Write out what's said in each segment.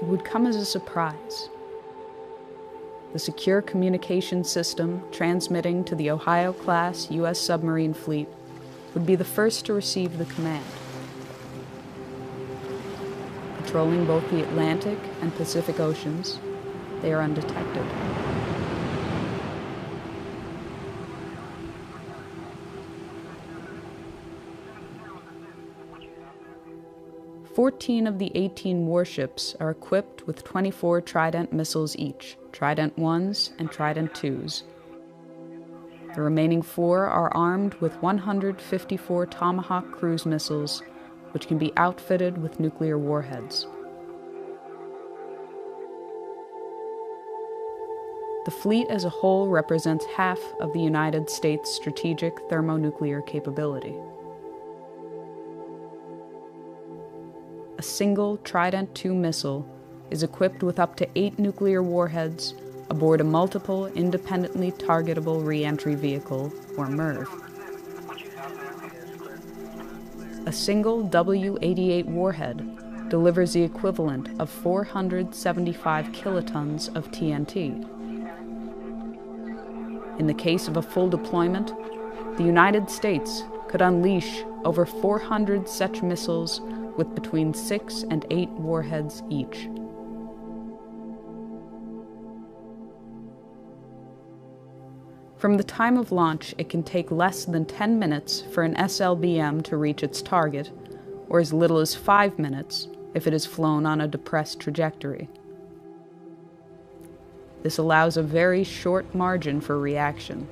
it would come as a surprise. The secure communication system transmitting to the Ohio-class U.S. submarine fleet would be the first to receive the command. Patrolling both the Atlantic and Pacific Oceans, they are undetected. Fourteen of the 18 warships are equipped with 24 Trident missiles each, Trident 1s and Trident 2s. The remaining 4 are armed with 154 Tomahawk cruise missiles, which can be outfitted with nuclear warheads. The fleet as a whole represents half of the United States' strategic thermonuclear capability. A single Trident II missile is equipped with up to 8 nuclear warheads aboard a multiple independently targetable reentry vehicle, or MIRV. A single W-88 warhead delivers the equivalent of 475 kilotons of TNT. In the case of a full deployment, the United States could unleash over 400 such missiles with between 6 and 8 warheads each. From the time of launch, it can take less than 10 minutes for an SLBM to reach its target, or as little as 5 minutes if it is flown on a depressed trajectory. This allows a very short margin for reaction.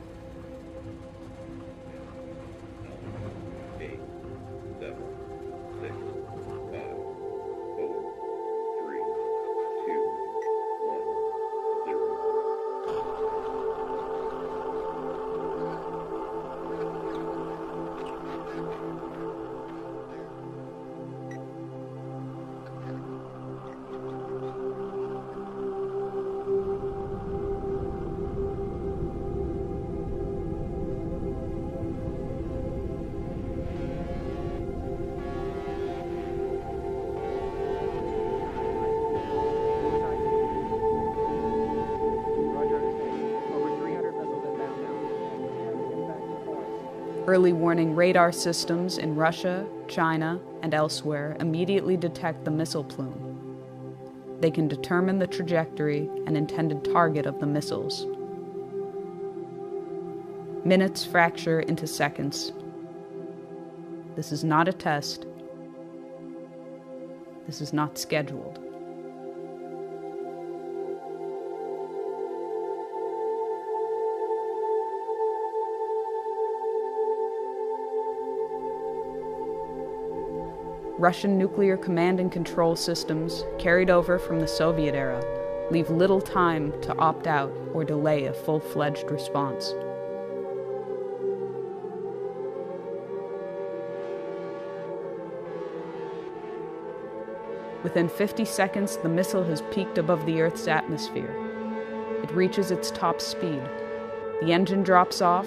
Early warning radar systems in Russia, China, and elsewhere immediately detect the missile plume. They can determine the trajectory and intended target of the missiles. Minutes fracture into seconds. This is not a test. This is not scheduled. Russian nuclear command and control systems, carried over from the Soviet era, leave little time to opt out or delay a full-fledged response. Within 50 seconds, the missile has peaked above the Earth's atmosphere. It reaches its top speed. The engine drops off.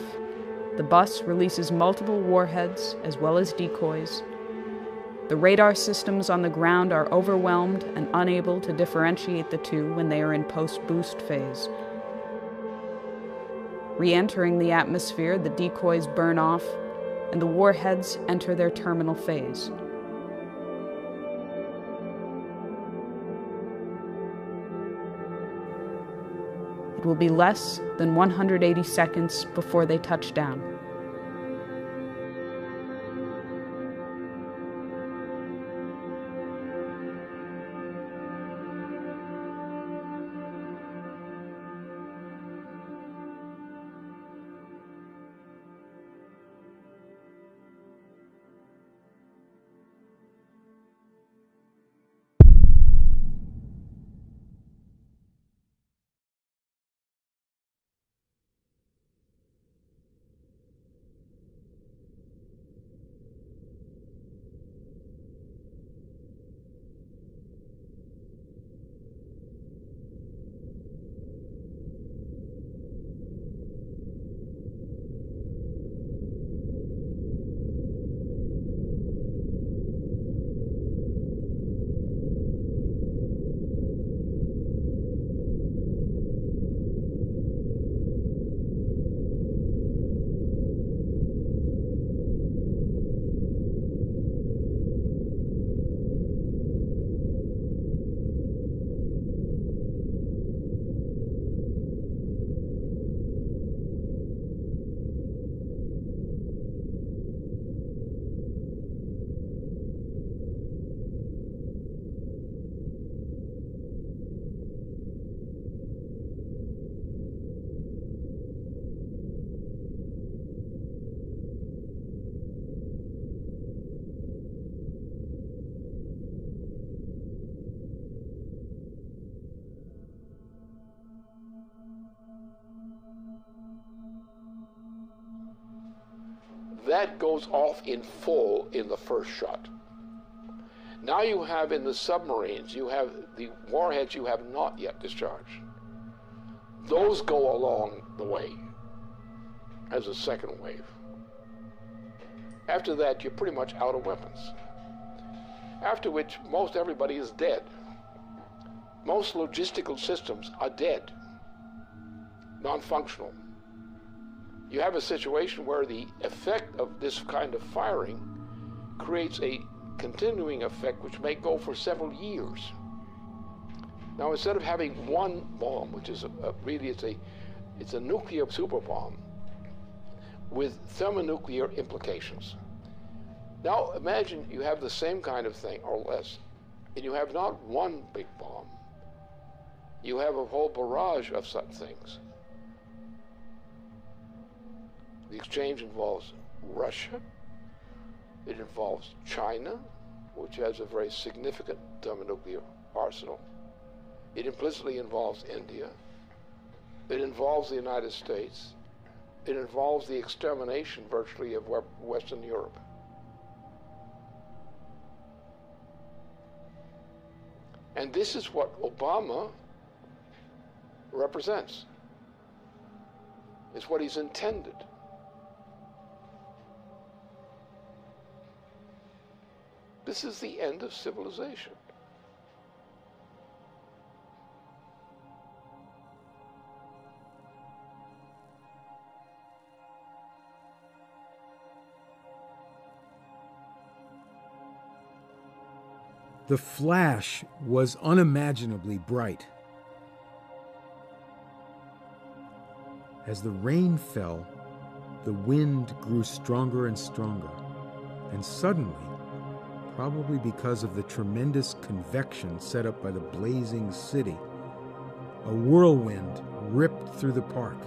The bus releases multiple warheads as well as decoys. The radar systems on the ground are overwhelmed and unable to differentiate the two when they are in post-boost phase. Re-entering the atmosphere, the decoys burn off, and the warheads enter their terminal phase. It will be less than 180 seconds before they touch down. that goes off in full in the first shot. Now you have in the submarines, you have the warheads you have not yet discharged. Those go along the way as a second wave. After that, you're pretty much out of weapons. After which, most everybody is dead. Most logistical systems are dead, non-functional. You have a situation where the effect of this kind of firing creates a continuing effect which may go for several years. Now, instead of having one bomb, which is it's a nuclear super bomb with thermonuclear implications. Now imagine you have the same kind of thing or less, and you have not one big bomb. You have a whole barrage of such things. The exchange involves Russia. It involves China, which has a very significant thermonuclear arsenal. It implicitly involves India. It involves the United States. It involves the extermination virtually of Western Europe. And this is what Obama represents. It's what he's intended. This is the end of civilization. The flash was unimaginably bright. As the rain fell, the wind grew stronger and stronger, and suddenly, probably because of the tremendous convection set up by the blazing city, a whirlwind ripped through the park.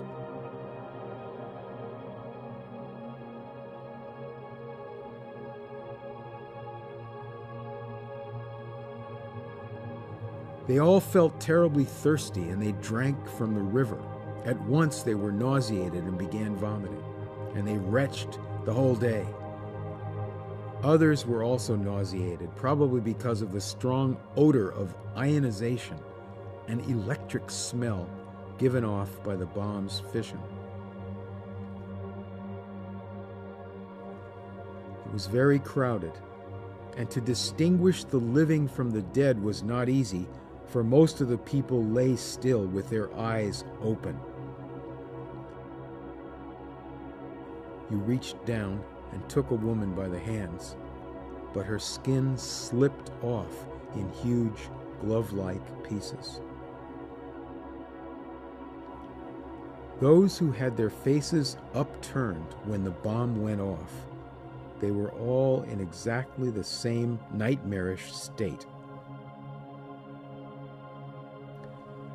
They all felt terribly thirsty, and they drank from the river. At once they were nauseated and began vomiting, and they retched the whole day. Others were also nauseated, probably because of the strong odor of ionization and electric smell given off by the bomb's fission. It was very crowded, and to distinguish the living from the dead was not easy, for most of the people lay still with their eyes open. You reached down and took a woman by the hands, but her skin slipped off in huge glove-like pieces. Those who had their faces upturned when the bomb went off, they were all in exactly the same nightmarish state.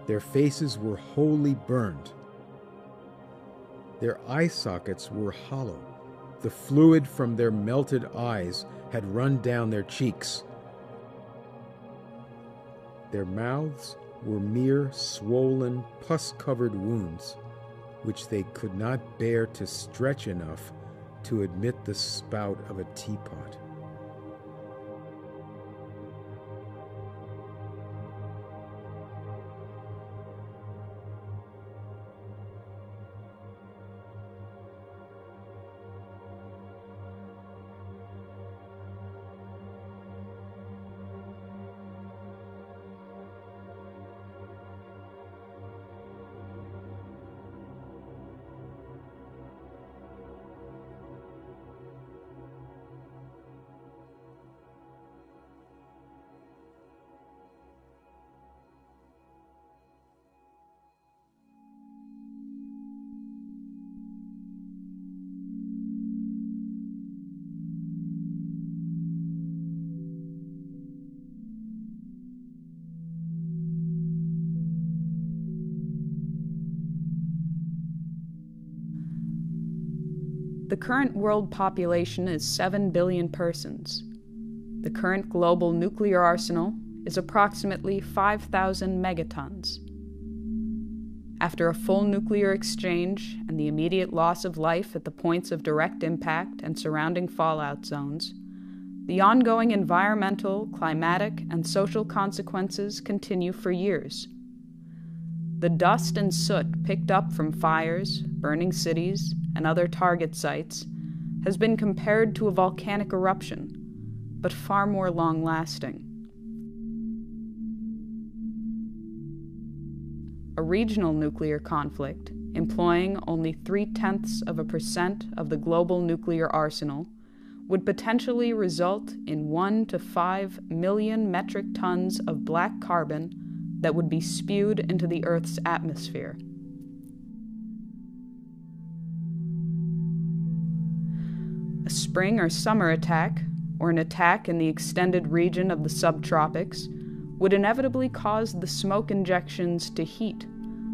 Their faces were wholly burned. Their eye sockets were hollow. The fluid from their melted eyes had run down their cheeks. Their mouths were mere swollen, pus-covered wounds, which they could not bear to stretch enough to admit the spout of a teapot. The current world population is 7 billion persons. The current global nuclear arsenal is approximately 5,000 megatons. After a full nuclear exchange and the immediate loss of life at the points of direct impact and surrounding fallout zones, the ongoing environmental, climatic, and social consequences continue for years. The dust and soot picked up from fires, burning cities, and other target sites has been compared to a volcanic eruption, but far more long-lasting. A regional nuclear conflict, employing only 0.3% of the global nuclear arsenal, would potentially result in 1 to 5 million metric tons of black carbon that would be spewed into the Earth's atmosphere. A spring or summer attack, or an attack in the extended region of the subtropics, would inevitably cause the smoke injections to heat,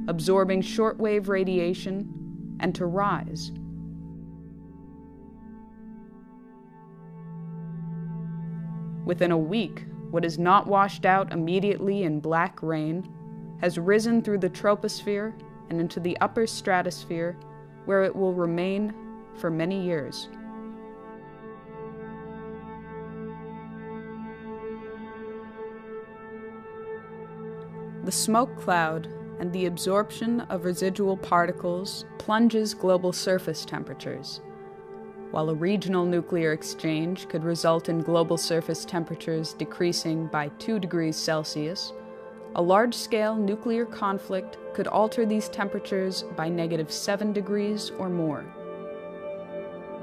absorbing shortwave radiation, and to rise. Within a week, what is not washed out immediately in black rain has risen through the troposphere and into the upper stratosphere, where it will remain for many years. The smoke cloud and the absorption of residual particles plunges global surface temperatures. While a regional nuclear exchange could result in global surface temperatures decreasing by 2 degrees Celsius, a large-scale nuclear conflict could alter these temperatures by -7 degrees or more.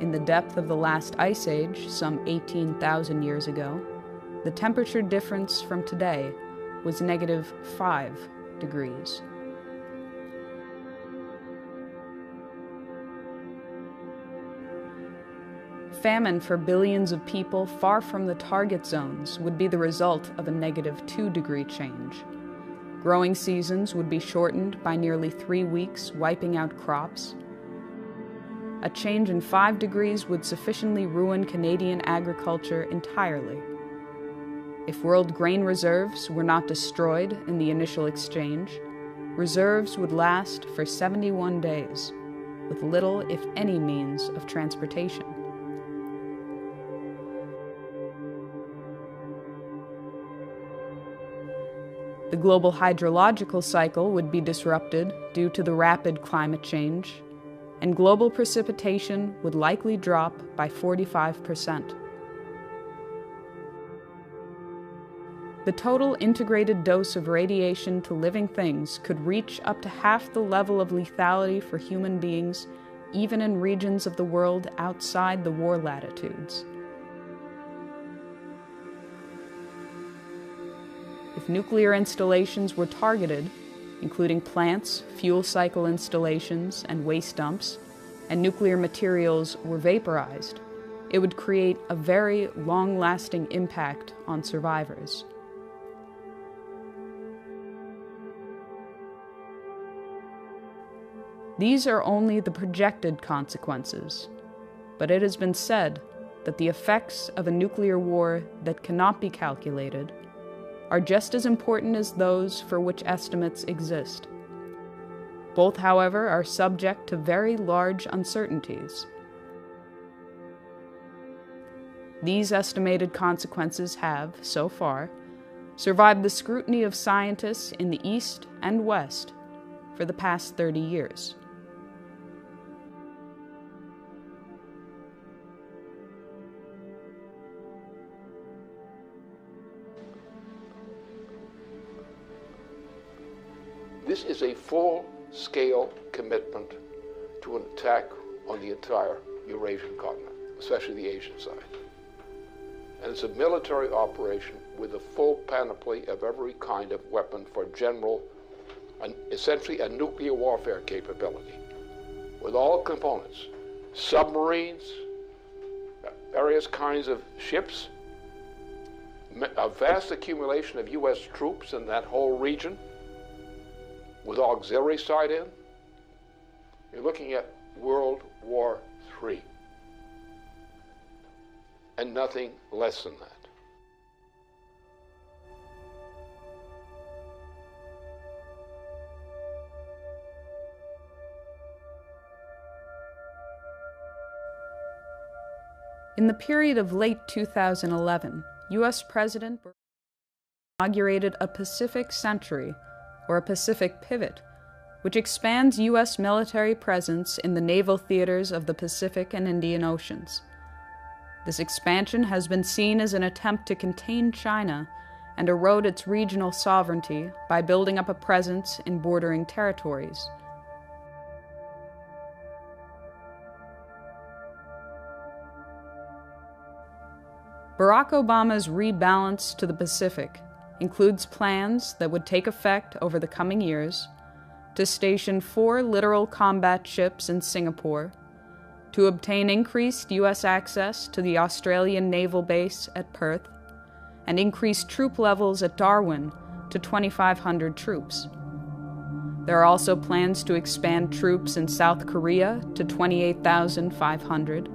In the depth of the last ice age, some 18,000 years ago, the temperature difference from today was -5 degrees. Famine for billions of people far from the target zones would be the result of a -2 degree change. Growing seasons would be shortened by nearly 3 weeks, wiping out crops. A change in 5 degrees would sufficiently ruin Canadian agriculture entirely. If world grain reserves were not destroyed in the initial exchange, reserves would last for 71 days, with little, if any, means of transportation. The global hydrological cycle would be disrupted due to the rapid climate change, and global precipitation would likely drop by 45%. The total integrated dose of radiation to living things could reach up to half the level of lethality for human beings, even in regions of the world outside the war latitudes. If nuclear installations were targeted, including plants, fuel cycle installations, and waste dumps, and nuclear materials were vaporized, it would create a very long-lasting impact on survivors. These are only the projected consequences, but it has been said that the effects of a nuclear war that cannot be calculated are just as important as those for which estimates exist. Both, however, are subject to very large uncertainties. These estimated consequences have, so far, survived the scrutiny of scientists in the East and West for the past 30 years. This is a full-scale commitment to an attack on the entire Eurasian continent, especially the Asian side. And it's a military operation with a full panoply of every kind of weapon for essentially a nuclear warfare capability, with all components, submarines, various kinds of ships, a vast accumulation of U.S. troops in that whole region, with auxiliary side in. You're looking at World War III, and nothing less than that. In the period of late 2011, U.S. President inaugurated a Pacific Century, or a Pacific Pivot, which expands U.S. military presence in the naval theaters of the Pacific and Indian Oceans. This expansion has been seen as an attempt to contain China and erode its regional sovereignty by building up a presence in bordering territories. Barack Obama's rebalance to the Pacific includes plans that would take effect over the coming years to station 4 littoral combat ships in Singapore, to obtain increased U.S. access to the Australian naval base at Perth, and increase troop levels at Darwin to 2,500 troops. There are also plans to expand troops in South Korea to 28,500,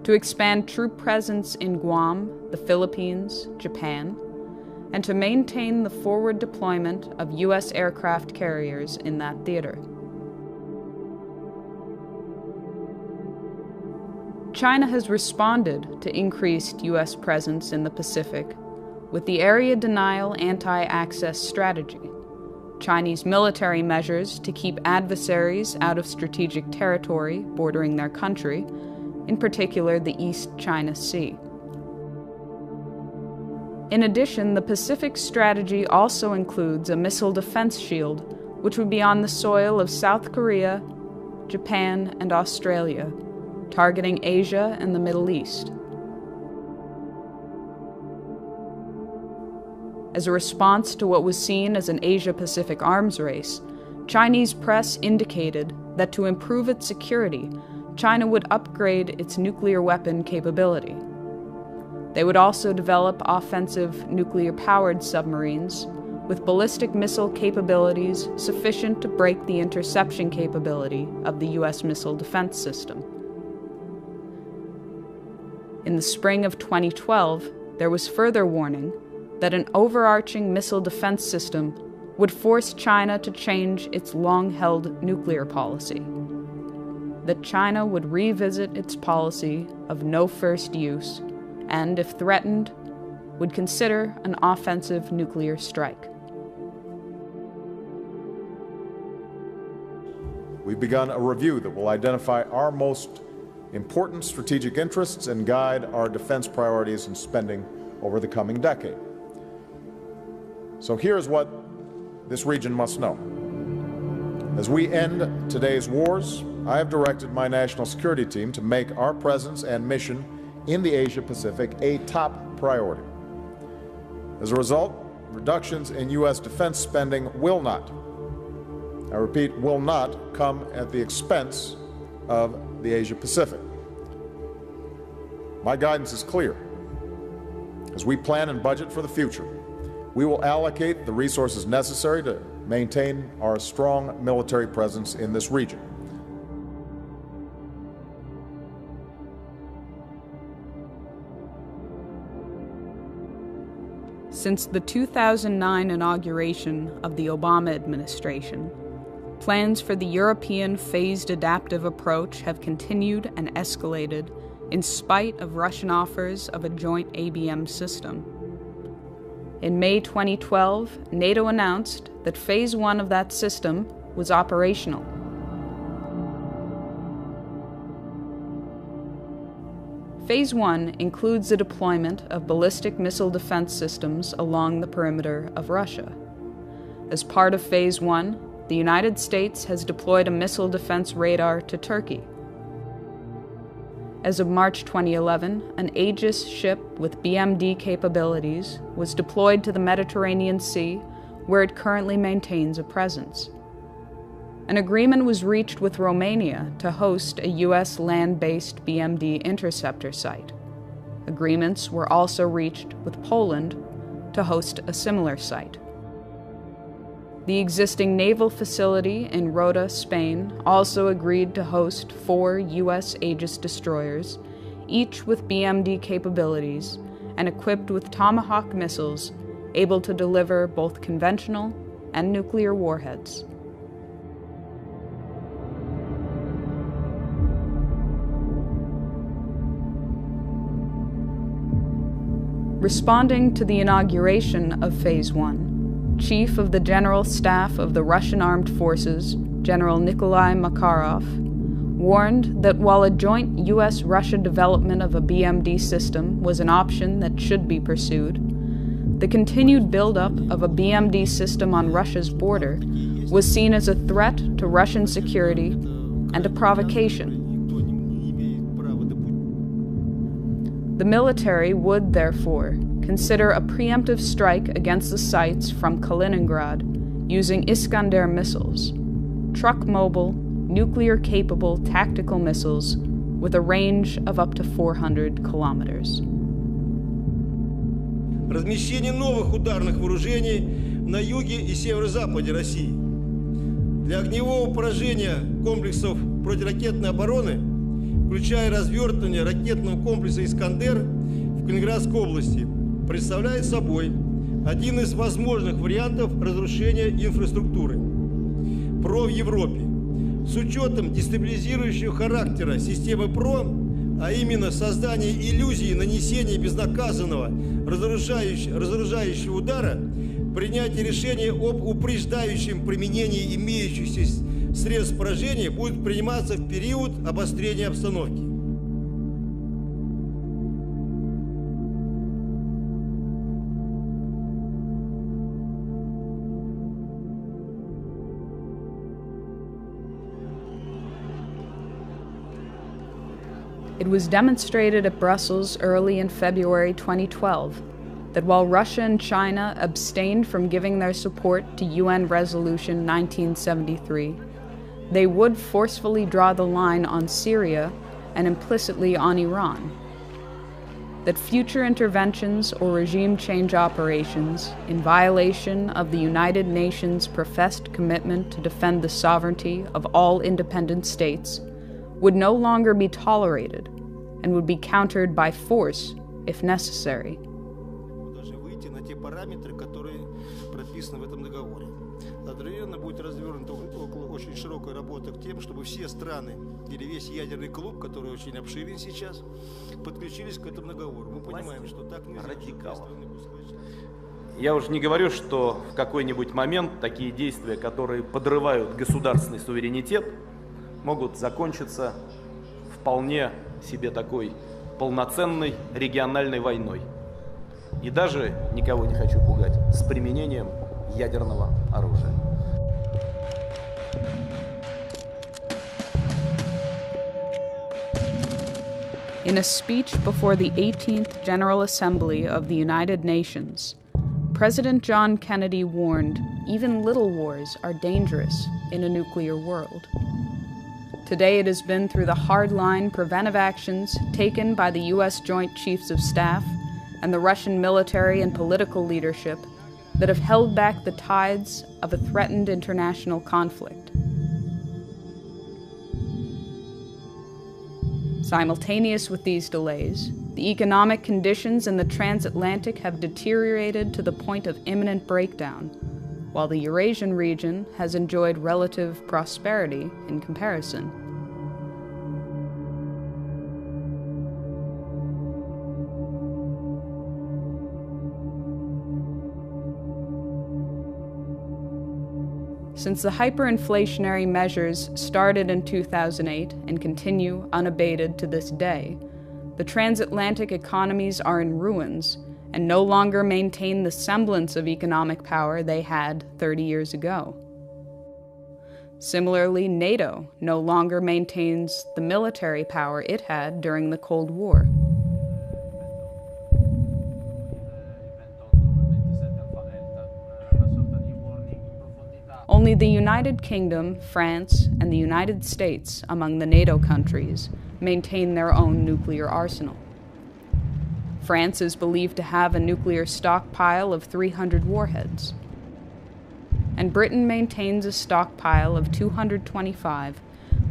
to expand troop presence in Guam, the Philippines, Japan, and to maintain the forward deployment of U.S. aircraft carriers in that theater. China has responded to increased U.S. presence in the Pacific with the Area Denial Anti-Access Strategy, Chinese military measures to keep adversaries out of strategic territory bordering their country, in particular the East China Sea. In addition, the Pacific Strategy also includes a missile defense shield, which would be on the soil of South Korea, Japan, and Australia, targeting Asia and the Middle East. As a response to what was seen as an Asia-Pacific arms race, Chinese press indicated that to improve its security, China would upgrade its nuclear weapon capability. They would also develop offensive nuclear-powered submarines with ballistic missile capabilities sufficient to break the interception capability of the U.S. missile defense system. In the spring of 2012, there was further warning that an overarching missile defense system would force China to change its long-held nuclear policy, that China would revisit its policy of no first use and, if threatened, would consider an offensive nuclear strike. We've begun a review that will identify our most important strategic interests and guide our defense priorities and spending over the coming decade. So here's what this region must know. As we end today's wars, I have directed my national security team to make our presence and mission in the Asia-Pacific a top priority. As a result, reductions in U.S. defense spending will not, I repeat, will not come at the expense of the Asia-Pacific. My guidance is clear. As we plan and budget for the future, we will allocate the resources necessary to maintain our strong military presence in this region. Since the 2009 inauguration of the Obama administration, plans for the European phased adaptive approach have continued and escalated in spite of Russian offers of a joint ABM system. In May 2012, NATO announced that Phase 1 of that system was operational. Phase 1 includes the deployment of ballistic missile defense systems along the perimeter of Russia. As part of Phase 1, the United States has deployed a missile defense radar to Turkey. As of March 2011, an Aegis ship with BMD capabilities was deployed to the Mediterranean Sea, where it currently maintains a presence. An agreement was reached with Romania to host a U.S. land-based BMD interceptor site. Agreements were also reached with Poland to host a similar site. The existing naval facility in Rota, Spain, also agreed to host 4 U.S. Aegis destroyers, each with BMD capabilities and equipped with Tomahawk missiles able to deliver both conventional and nuclear warheads. Responding to the inauguration of Phase 1, Chief of the General Staff of the Russian Armed Forces, General Nikolai Makarov, warned that while a joint U.S.-Russia development of a BMD system was an option that should be pursued, the continued buildup of a BMD system on Russia's border was seen as a threat to Russian security and a provocation. The military would, therefore, consider a preemptive strike against the sites from Kaliningrad using Iskander missiles, truck-mobile, nuclear-capable tactical missiles with a range of up to 400 kilometers. Размещение новых ударных вооружений на юге и северо-западе России. Для огневого поражения комплексов противоракетной обороны, включая развертывание ракетного комплекса «Искандер» в Калининградской области, представляет собой один из возможных вариантов разрушения инфраструктуры ПРО в Европе. С учетом дестабилизирующего характера системы ПРО, а именно создание иллюзии нанесения безнаказанного разоружающего удара, принятие решения об упреждающем применении имеющихся средств поражения будет приниматься в период обострения обстановки. It was demonstrated at Brussels early in February 2012 that while Russia and China abstained from giving their support to UN Resolution 1973, they would forcefully draw the line on Syria and implicitly on Iran. That future interventions or regime change operations in violation of the United Nations' professed commitment to defend the sovereignty of all independent states would no longer be tolerated and would be countered by force if necessary. Одновременно будет развернута очень широкая работа к тем, чтобы все страны или весь ядерный клуб, который очень обширен сейчас, подключились к этому договору. Мы понимаем, что так нельзя. Я уже не говорю, что в какой-нибудь момент такие действия, которые подрывают государственный суверенитет, могут закончиться вполне себе такой полноценной региональной войной. И даже, никого не хочу пугать, с применением ядерного оружия. In a speech before the 18th General Assembly of the United Nations, President John Kennedy warned even little wars are dangerous in a nuclear world. Today it has been through the hardline preventive actions taken by the U.S. Joint Chiefs of Staff and the Russian military and political leadership that have held back the tides of a threatened international conflict. Simultaneous with these delays, the economic conditions in the transatlantic have deteriorated to the point of imminent breakdown, while the Eurasian region has enjoyed relative prosperity in comparison. Since the hyperinflationary measures started in 2008 and continue unabated to this day, the transatlantic economies are in ruins and no longer maintain the semblance of economic power they had 30 years ago. Similarly, NATO no longer maintains the military power it had during the Cold War. Only the United Kingdom, France, and the United States, among the NATO countries, maintain their own nuclear arsenal. France is believed to have a nuclear stockpile of 300 warheads, and Britain maintains a stockpile of 225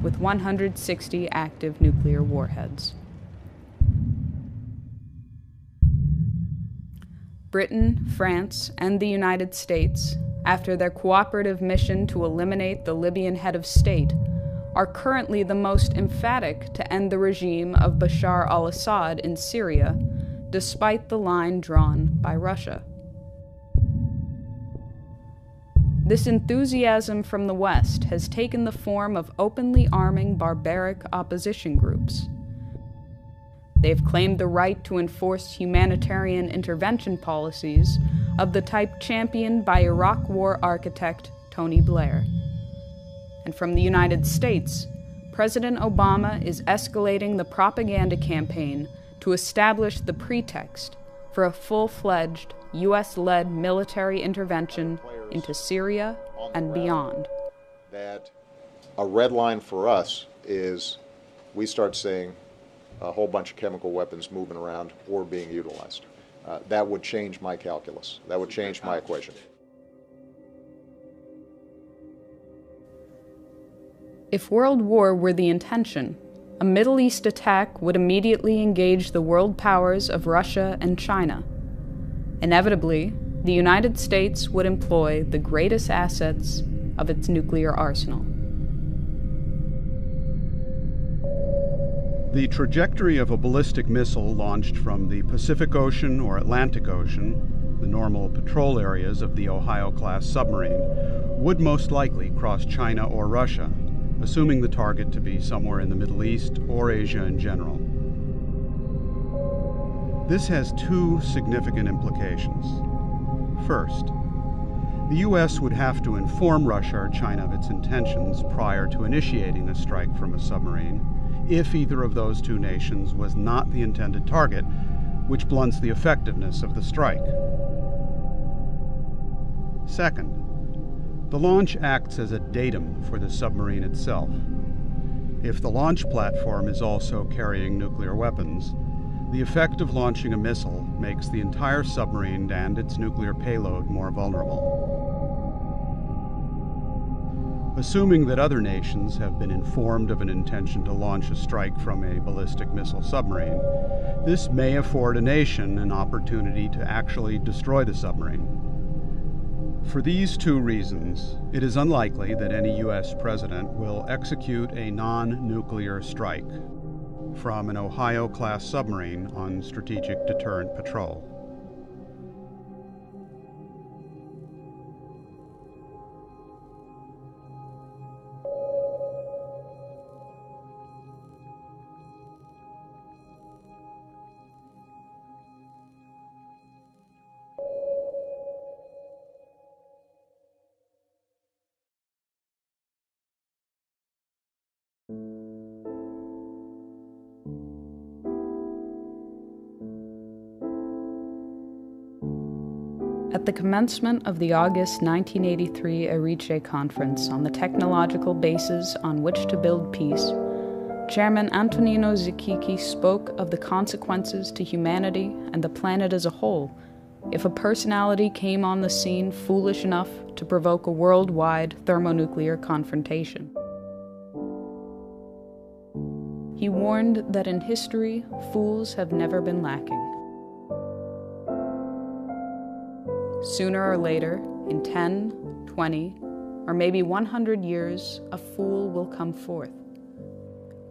with 160 active nuclear warheads. Britain, France, and the United States, after their cooperative mission to eliminate the Libyan head of state, are currently the most emphatic to end the regime of Bashar al-Assad in Syria, despite the line drawn by Russia. This enthusiasm from the West has taken the form of openly arming barbaric opposition groups. They've claimed the right to enforce humanitarian intervention policies of the type championed by Iraq War architect Tony Blair. And from the United States, President Obama is escalating the propaganda campaign to establish the pretext for a full-fledged U.S.-led military intervention into Syria and beyond. That a red line for us is we start seeing a whole bunch of chemical weapons moving around or being utilized. That would change my calculus. That would change my equation. If world war were the intention, a Middle East attack would immediately engage the world powers of Russia and China. Inevitably, the United States would employ the greatest assets of its nuclear arsenal. The trajectory of a ballistic missile launched from the Pacific Ocean or Atlantic Ocean, the normal patrol areas of the Ohio-class submarine, would most likely cross China or Russia, assuming the target to be somewhere in the Middle East or Asia in general. This has two significant implications. First, the U.S. would have to inform Russia or China of its intentions prior to initiating a strike from a submarine, if either of those two nations was not the intended target, which blunts the effectiveness of the strike. Second, the launch acts as a datum for the submarine itself. If the launch platform is also carrying nuclear weapons, the effect of launching a missile makes the entire submarine and its nuclear payload more vulnerable. Assuming that other nations have been informed of an intention to launch a strike from a ballistic missile submarine, this may afford a nation an opportunity to actually destroy the submarine. For these two reasons, it is unlikely that any U.S. president will execute a non-nuclear strike from an Ohio-class submarine on strategic deterrent patrol. At the commencement of the August 1983 Erice Conference on the technological basis on which to build peace, Chairman Antonino Zikiki spoke of the consequences to humanity and the planet as a whole if a personality came on the scene foolish enough to provoke a worldwide thermonuclear confrontation. He warned that in history, fools have never been lacking. Sooner or later, in 10, 20, or maybe 100 years, a fool will come forth.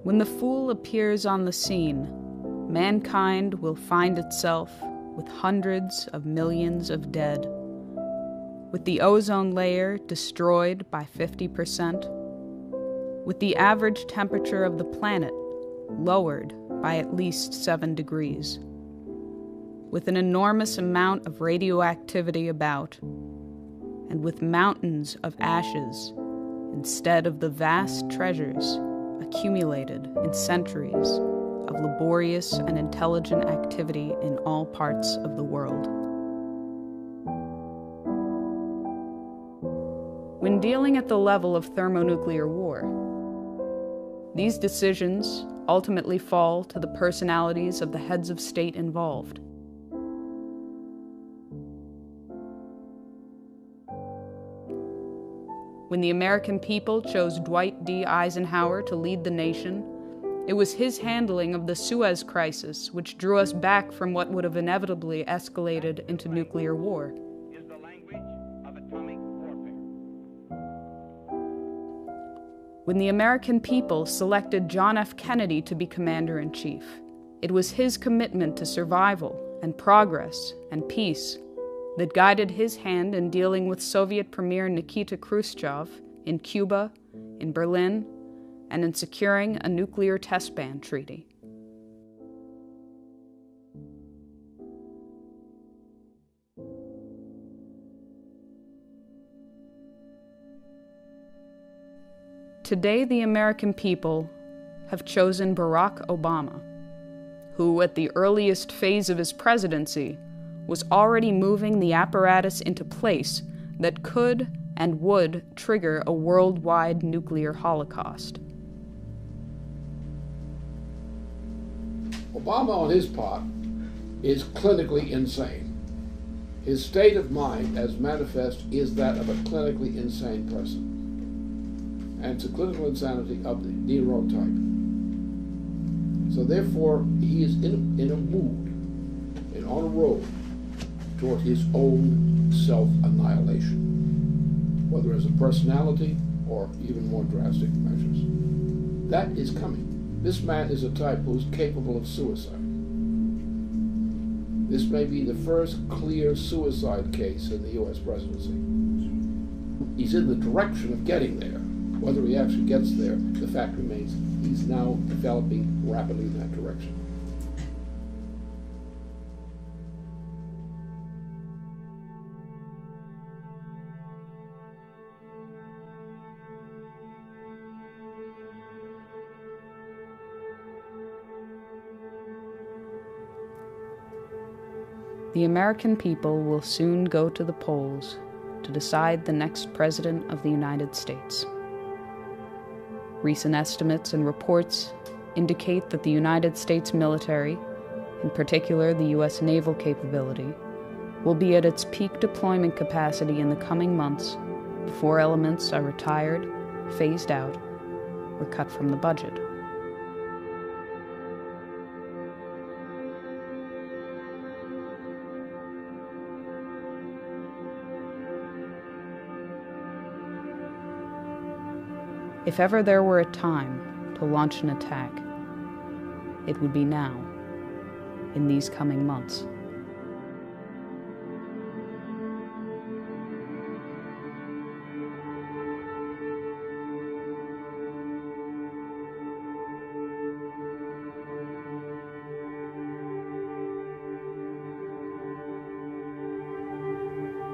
When the fool appears on the scene, mankind will find itself with hundreds of millions of dead, with the ozone layer destroyed by 50%, with the average temperature of the planet lowered by at least 7 degrees. With an enormous amount of radioactivity about, and with mountains of ashes instead of the vast treasures accumulated in centuries of laborious and intelligent activity in all parts of the world. When dealing at the level of thermonuclear war, these decisions ultimately fall to the personalities of the heads of state involved. When the American people chose Dwight D. Eisenhower to lead the nation, it was his handling of the Suez Crisis which drew us back from what would have inevitably escalated into nuclear war. Is the language of atomic warfare. When the American people selected John F. Kennedy to be commander-in-chief, it was his commitment to survival and progress and peace that guided his hand in dealing with Soviet Premier Nikita Khrushchev in Cuba, in Berlin, and in securing a nuclear test ban treaty. Today, the American people have chosen Barack Obama, who, at the earliest phase of his presidency, was already moving the apparatus into place that could and would trigger a worldwide nuclear holocaust. Obama, on his part, is clinically insane. His state of mind, as manifest, is that of a clinically insane person. And it's a clinical insanity of the Nero type. So therefore, he is in a mood and on a road toward his own self-annihilation, whether as a personality or even more drastic measures. That is coming. This man is a type who is capable of suicide. This may be the first clear suicide case in the U.S. presidency. He's in the direction of getting there. Whether he actually gets there, the fact remains he's now developing rapidly in that direction. The American people will soon go to the polls to decide the next President of the United States. Recent estimates and reports indicate that the United States military, in particular the U.S. naval capability, will be at its peak deployment capacity in the coming months before elements are retired, phased out, or cut from the budget. If ever there were a time to launch an attack, it would be now, in these coming months.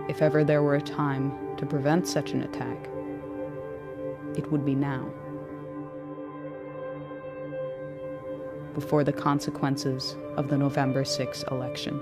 If ever there were a time to prevent such an attack, it would be now, before the consequences of the November 6 election.